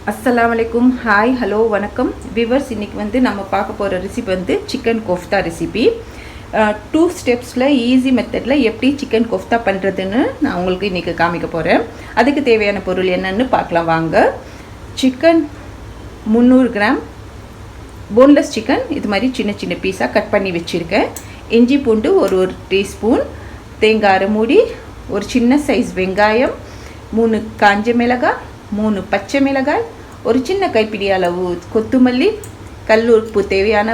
Assalam Alaikum. Hi, hello, வணக்கம் viewers. இன்னைக்கு வந்து நம்ம பார்க்க போற ரெசிபி வந்து chicken kofta ரெசிபி. 2 ஸ்டெப்ஸ்ல ஈஸி மெத்தட்ல எப்படி chicken kofta பண்றதுன்னு நான் உங்களுக்கு இன்னைக்கு காமிக்க போறேன். அதுக்கு தேவையான பொருள் என்னன்னு பார்க்கலாம் வாங்க. chicken 300 கிராம் boneless chicken இது மாதிரி சின்ன சின்ன பீஸா கட் பண்ணி வச்சிருக்கேன். இஞ்சி பூண்டு ஒரு டீஸ்பூன், தேங்காய் அரை மூடி, ஒரு சின்ன சைஸ் வெங்காயம், 3 காஞ்ச மிளகாய், 3 பச்சை மிளகாய், ஒரு சின்ன கைப்பிடி அளவு கொத்தமல்லி, கல்லுப்பு தேவையான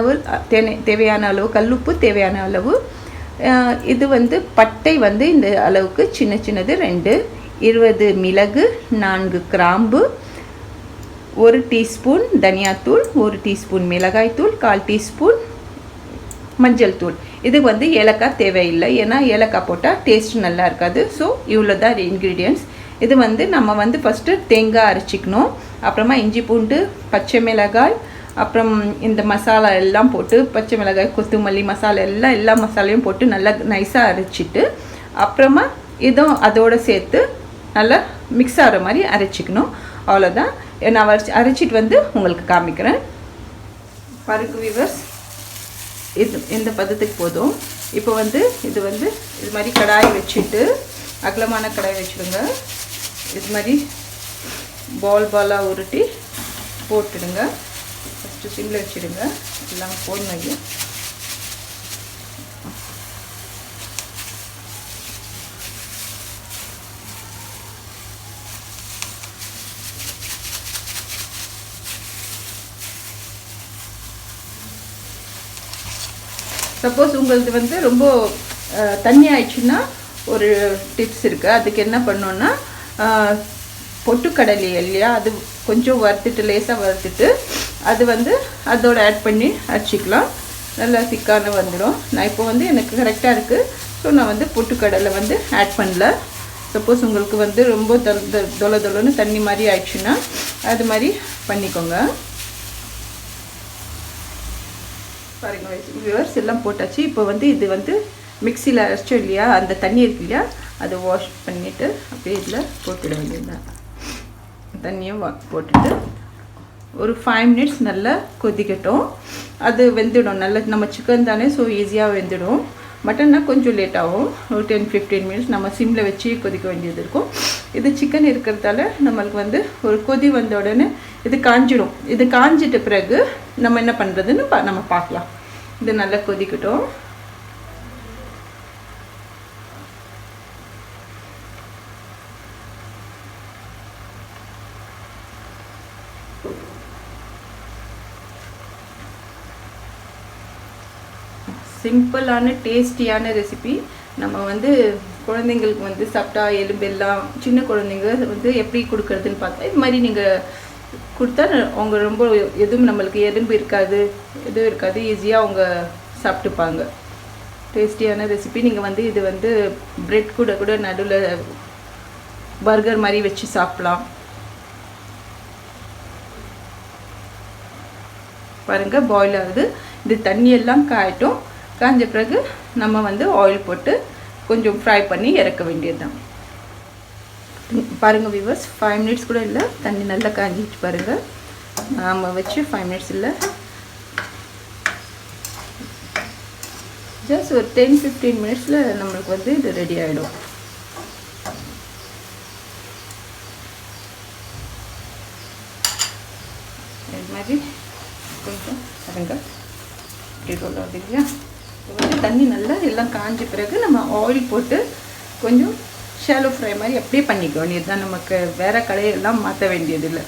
அளவு கல்லுப்பு தேவையான அளவு. இது வந்து பட்டை வந்து இந்த அளவுக்கு சின்ன சின்னது 2, 20 மிளகு, 4 கிராம்பு, 1 டீஸ்பூன் தனியாத்தூள், 1 டீஸ்பூன் மிளகாய்த்தூள், 1/4 டீஸ்பூன் மஞ்சள் தூள். இதுக்கு வந்து ஏலக்காய் தேவையில்லை, ஏன்னா ஏலக்காய் போட்டால் டேஸ்ட் நல்லா இருக்காது. ஸோ இவ்வளோ தான் இன்க்ரீடியன்ட்ஸ். இது வந்து நம்ம வந்து ஃபஸ்ட்டு தேங்காய் அரைச்சிக்கணும், அப்புறமா இஞ்சி பூண்டு, பச்சை மிளகாய், அப்புறம் இந்த மசாலா எல்லாம் போட்டு பச்சை மிளகாய், கொத்தமல்லி மசாலா எல்லா மசாலையும் போட்டு நல்லா நைஸாக அரைச்சிட்டு அப்புறமா இதுவும் அதோடு சேர்த்து நல்லா மிக்ஸ் ஆகிற மாதிரி அரைச்சிக்கணும். அவ்வளோதான். நான் அரைச்சிட்டு வந்து உங்களுக்கு காமிக்கிறேன். பருப்பு விவர்ஸ் இந்த பதத்துக்கு போதும். இப்போ வந்து இது மாதிரி கடாய் வச்சுட்டு அகலமான கடாய் வச்சுடுங்க. இது மாதிரி பாலாக உருட்டி போட்டுடுங்க. ஃபஸ்ட்டு சிம்மில் வச்சுடுங்க, எல்லாம் போடணும். சப்போஸ் உங்களுக்கு வந்து ரொம்ப தண்ணி ஆயிடுச்சுன்னா ஒரு டிப்ஸ் இருக்குது. அதுக்கு என்ன பண்ணோன்னா பொட்டுக்கடலை இல்லையா, அது கொஞ்சம் வறுத்துட்டு லேசாக வறுத்துட்டு அது வந்து அதோடு ஆட் பண்ணி அரைச்சிக்கலாம். நல்லா திக்கான வந்துடும். நான் இப்போ வந்து எனக்கு கரெக்டாக இருக்குது, ஸோ நான் வந்து பொட்டுக்கடலை வந்து ஆட் பண்ணல. சப்போஸ் உங்களுக்கு வந்து ரொம்ப தொலைன்னு தண்ணி மாதிரி ஆயிடுச்சுன்னா அது மாதிரி பண்ணிக்கோங்க. பாருங்க வியூவர்ஸ், எல்லாம் போட்டாச்சு. இப்போ வந்து இது வந்து மிக்சியில் அரைச்சோம் இல்லையா, அந்த தண்ணி இருக்கு இல்லையா, அதை வாஷ் பண்ணிவிட்டு அப்படியே இதில் போட்டுட வேண்டியதுதான். தண்ணியும் போட்டுட்டு ஒரு 5 மினிட்ஸ் நல்லா கொதிக்கட்டும். அது வெந்துடும் நல்லா. நம்ம சிக்கன் தானே, ஸோ ஈஸியாக வெந்துடும். மட்டன்னா கொஞ்சம் லேட் ஆகும். ஒரு 10-15 மினிட்ஸ் நம்ம சிம்மில் வச்சு கொதிக்க வேண்டியது இருக்கும். இது சிக்கன் இருக்கிறதால நம்மளுக்கு வந்து ஒரு கொதி வந்த உடனே இது காஞ்சிடும். இது காஞ்சிட்ட பிறகு நம்ம என்ன பண்ணுறதுன்னு நம்ம பார்க்கலாம். இது நல்லா கொதிக்கட்டும். சிம்பிளான டேஸ்டியான ரெசிபி. நம்ம வந்து குழந்தைங்களுக்கு வந்து சாப்பிட்டா எலும்பெல்லாம், சின்ன குழந்தைங்க வந்து எப்படி கொடுக்குறதுன்னு பார்த்தா இது மாதிரி நீங்கள் கொடுத்தா அவங்க ரொம்ப எதுவும் நம்மளுக்கு எலும்பு இருக்காது, எதுவும் இருக்காது, ஈஸியாக அவங்க சாப்பிட்டுப்பாங்க. டேஸ்டியான ரெசிபி. நீங்கள் வந்து இது வந்து பிரெட் கூட நடுவில் பர்கர் மாதிரி வச்சு சாப்பிட்லாம். பாருங்கள் பாயில் ஆகுது. இது தண்ணியெல்லாம் காயட்டும். காஞ்ச பிறகு நம்ம வந்து ஆயில் போட்டு கொஞ்சம் ஃப்ரை பண்ணி இறக்க வேண்டியது தான். பாருங்கள் வியூவர்ஸ், 5 மினிட்ஸ் கூட இல்லை, தண்ணி நல்லா காஞ்சிச்சு பாருங்கள். நம்ம வச்சு 5 மினிட்ஸ் இல்லை, ஜஸ்ட் ஒரு 10-15 மினிட்ஸில் நம்மளுக்கு வந்து இது ரெடி ஆகிடும். இது மாதிரி கொஞ்சம் பாருங்கள் இப்படி ரோல் ஆகுது இல்லையா. இது வந்து தண்ணி நல்லா எல்லாம் காஞ்ச பிறகு நம்ம ஆயில் போட்டு கொஞ்சம் ஷாலோ ஃப்ரை மாதிரி அப்படியே பண்ணிக்கணும். இதுதான் நமக்கு வேறு கடையெல்லாம் மாற்ற வேண்டியதில்லை.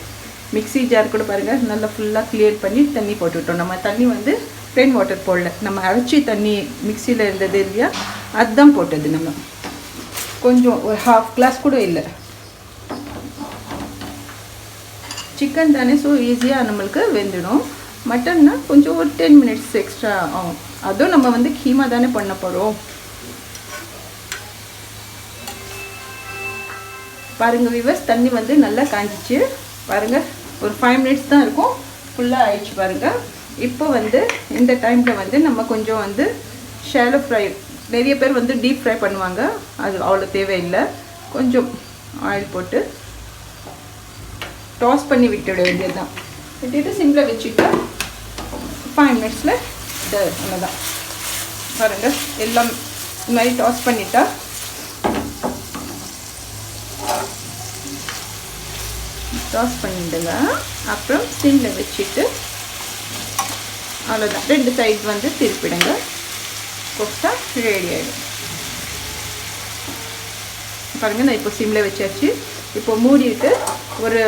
மிக்ஸி ஜார் கூட பாருங்கள் நல்லா ஃபுல்லாக கிளியர் பண்ணி தண்ணி போட்டுவிட்டோம். நம்ம தண்ணி வந்து ப்ளெயின் வாட்டர் போடல, நம்ம அரைச்சி தண்ணி மிக்சியில் இருந்தது இல்லையா, அதுதான் போட்டது. நம்ம கொஞ்சம் ஒரு 1/2 கிளாஸ் கூட இல்லை. சிக்கன் தானே, ஸோ ஈஸியாக நம்மளுக்கு வெந்துடும். மட்டன்னா கொஞ்சம் ஒரு 10 மினிட்ஸ் எக்ஸ்ட்ரா ஆகும். அதுவும் நம்ம வந்து கீமா தானே பண்ண போகிறோம். பாருங்கள் வியூவர்ஸ், தண்ணி வந்து நல்லா காஞ்சிச்சு பாருங்கள். ஒரு 5 மினிட்ஸ் தான் இருக்கும், ஃபுல்லாக ஆயிடுச்சு பாருங்கள். இப்போ வந்து இந்த டைமில் வந்து நம்ம கொஞ்சம் வந்து ஷாலோ ஃப்ரை, நிறைய பேர் வந்து டீப் ஃப்ரை பண்ணுவாங்க, அது அவ்வளோ தேவையில்லை. கொஞ்சம் ஆயில் போட்டு டாஸ் பண்ணி விட்டுட வேண்டியது தான். விட்டுட்டு சிம்மில் வச்சுட்டா 5 மினிட்ஸில் இது அவ்வளோதான். பாருங்கள், எல்லாம் இந்த மாதிரி டாஸ் பண்ணிட்டா டாஸ் பண்ணிடுங்க. அப்புறம் சிம்மில் வச்சுட்டு அவ்வளோதான். 2 சைடு வந்து திருப்பிடுங்க. கோஃப்தா ரெடி ஆகிடும். பாருங்கள், நான் இப்போ சிம்மில் வச்சாச்சு. இப்போ மூடிட்டு ஒரு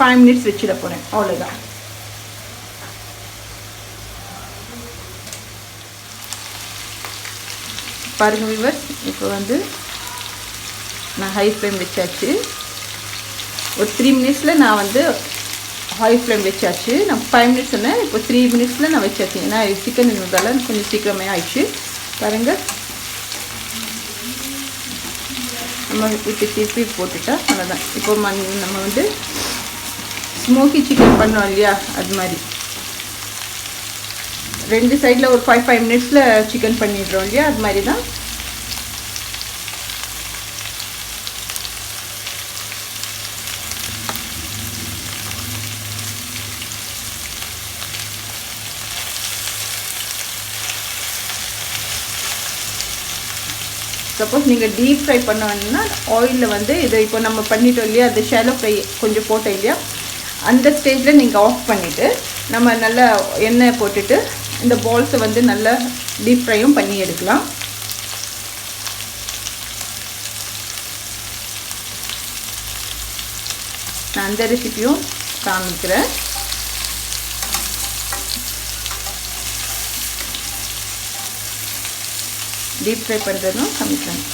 5 மினிட்ஸ் வச்சிட போகிறேன். அவ்வளோதான். பாருங்கள் வியூவர்ஸ், இப்போ வந்து நான் ஹை ஃப்ளேம் வச்சாச்சு. ஒரு 3 மினிட்ஸில் நான் வந்து ஹை ஃப்ளேம் வச்சாச்சு. நான் 5 மினிட்ஸ் சொன்னேன், இப்போ 3 மினிட்ஸில் நான் வச்சாச்சு. ஏன்னா சிக்கன் இருந்ததால கொஞ்சம் சீக்கிரமே ஆயிடுச்சு. பாருங்கள், நம்ம இப்போ திருப்பி போட்டுட்டா அவ்வளோதான். இப்போ நம்ம வந்து ஸ்மோக்கி சிக்கன் பண்ணோம் இல்லையா, அது மாதிரி 2 சைடில் ஒரு 5 மினிட்ஸில் சிக்கன் பண்ணிடுறோம் இல்லையா, அது மாதிரி தான். சப்போஸ் நீங்கள் டீப் ஃப்ரை பண்ண வேணும்னா ஆயிலில் வந்து இதை இப்போ நம்ம பண்ணிட்டோம் இல்லையா, அது ஷாலோ ஃப்ரை கொஞ்சம் போட்டோம் இல்லையா, அந்த ஸ்டேஜில் நீங்கள் ஆஃப் பண்ணிவிட்டு நம்ம நல்லா எண்ணெய் போட்டுட்டு இந்த பால்ஸை வந்து நல்லா டீப் ஃப்ரையும் பண்ணி எடுக்கலாம். நான் அந்த ரெசிபியும் காமிக்கிறேன். டீப் ஃப்ரை பண்ணுறதும் காமிக்கிறேன்.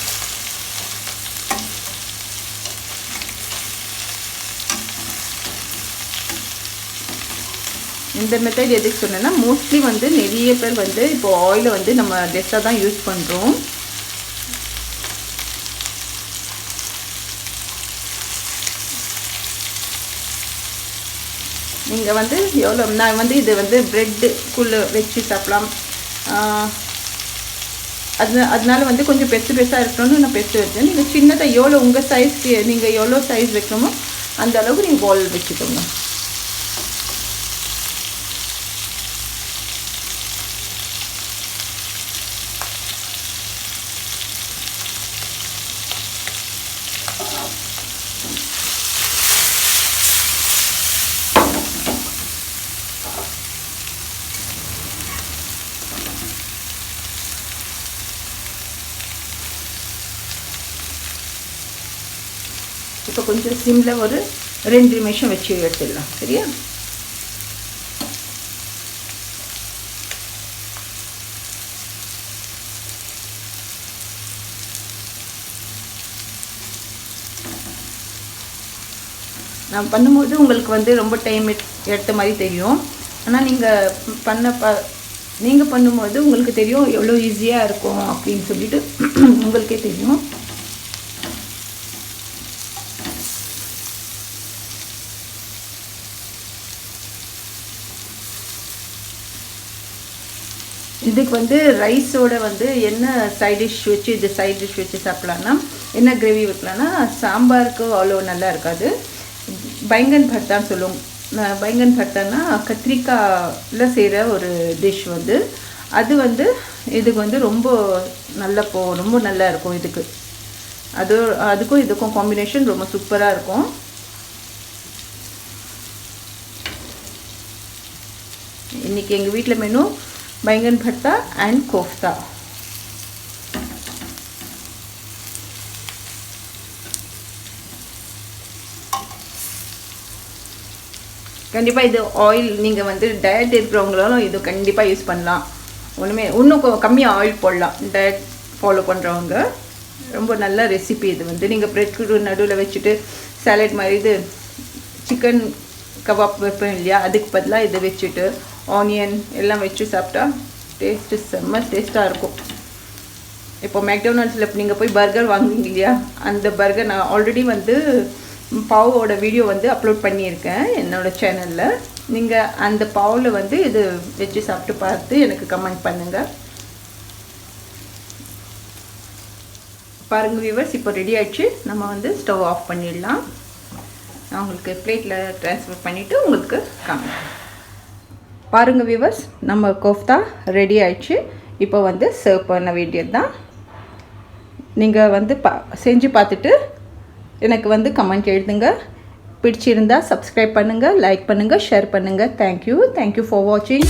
இந்த மெத்தட் எதுக்கு சொன்னேன்னா, மோஸ்ட்லி வந்து நிறைய பேர் வந்து இப்போ ஆயிலை வந்து நம்ம லெஸ்ஸாக தான் யூஸ் பண்ணுறோம். நீங்கள் வந்து எவ்வளோ, நான் வந்து இது வந்து ப்ரெட்டுக்குள்ளே வச்சு சாப்பிடலாம். அதனால வந்து கொஞ்சம் பெருசாக இருக்கணும்னு நான் பெருசு வச்சேன். நீங்கள் சின்னதாக எவ்வளோ உங்கள் சைஸ்க்கு நீங்கள் எவ்வளோ சைஸ் வைக்கணுமோ அந்த அளவுக்கு நீங்கள் பால் வச்சுக்கோங்க. இப்போ கொஞ்சம் சிம்மில் ஒரு 2 நிமிஷம் வச்சு எடுத்துடலாம். சரியா? நான் பண்ணும்போது உங்களுக்கு வந்து ரொம்ப டைம் எடுத்த மாதிரி தெரியும். ஆனால் நீங்கள் பண்ணும்போது உங்களுக்கு தெரியும் எவ்வளோ ஈஸியாக இருக்கும் அப்படின்னு சொல்லிட்டு உங்களுக்கே தெரியும். இதுக்கு வந்து ரைஸோட வந்து என்ன சைட் டிஷ் வச்சு சாப்பிட்லான்னா, என்ன கிரேவி வைக்கலான்னா, சாம்பாருக்கு அவ்வளோ நல்லா இருக்காது. பைங்கன் பர்த்தான்னு சொல்லுவோம். பைங்கன் பர்த்தான்னா கத்திரிக்காயில் செய்கிற ஒரு டிஷ் வந்து, அது வந்து இதுக்கு வந்து ரொம்ப நல்லா இருக்கும். அதுக்கும் இதுக்கும் காம்பினேஷன் ரொம்ப சூப்பராக இருக்கும். இன்றைக்கி எங்கள் வீட்டில் மெனு बैंगन भरता एंड कोफ्ता. கண்டிப்பாக இது ஆயில் நீங்கள் வந்து டயட் இருக்கிறவங்களாலும் இது கண்டிப்பாக யூஸ் பண்ணலாம். இன்னும் கம்மியாக ஆயில் போடலாம். டயட் ஃபாலோ பண்ணுறவங்க ரொம்ப நல்ல ரெசிபி இது வந்து. நீங்கள் பிரெட் நடுவில் வச்சுட்டு சாலட் மாதிரி இது சிக்கன் கபாப் வைப்பேன் இல்லையா, அதுக்கு பதிலாக இதை வச்சுட்டு ஆனியன் எல்லாம் வச்சு சாப்பிட்டா டேஸ்ட்டு செம்ம டேஸ்ட்டாக இருக்கும். இப்போ மெக்டொனால்ட்ஸில் நீங்கள் போய் பர்கர் வாங்குவீங்க இல்லையா, அந்த பர்கர் நான் ஆல்ரெடி வந்து பாவோட வீடியோ வந்து அப்லோட் பண்ணியிருக்கேன் என்னோடய சேனலில். நீங்கள் அந்த பாவில் வந்து இது வச்சு சாப்பிட்டு பார்த்து எனக்கு கமெண்ட் பண்ணுங்கள். பாருங்கள் வியூவர்ஸ், இப்போ ரெடி ஆகிடுச்சு. நம்ம வந்து ஸ்டவ் ஆஃப் பண்ணிடலாம். நான் உங்களுக்கு பிளேட்டில் ட்ரான்ஸ்ஃபர் பண்ணிவிட்டு உங்களுக்கு காமிக்கிறேன். பாருங்கள் வியூவர்ஸ், நம்ம கோஃப்தா ரெடி ஆயிடுச்சு. இப்போ வந்து சர்வ் பண்ண வேண்டியது தான். நீங்கள் வந்து செஞ்சு பார்த்துட்டு எனக்கு வந்து கமெண்ட் எழுதுங்க. பிடிச்சிருந்தா சப்ஸ்கிரைப் பண்ணுங்கள், லைக் பண்ணுங்கள், ஷேர் பண்ணுங்கள். தேங்க்யூ ஃபார் வாட்சிங்.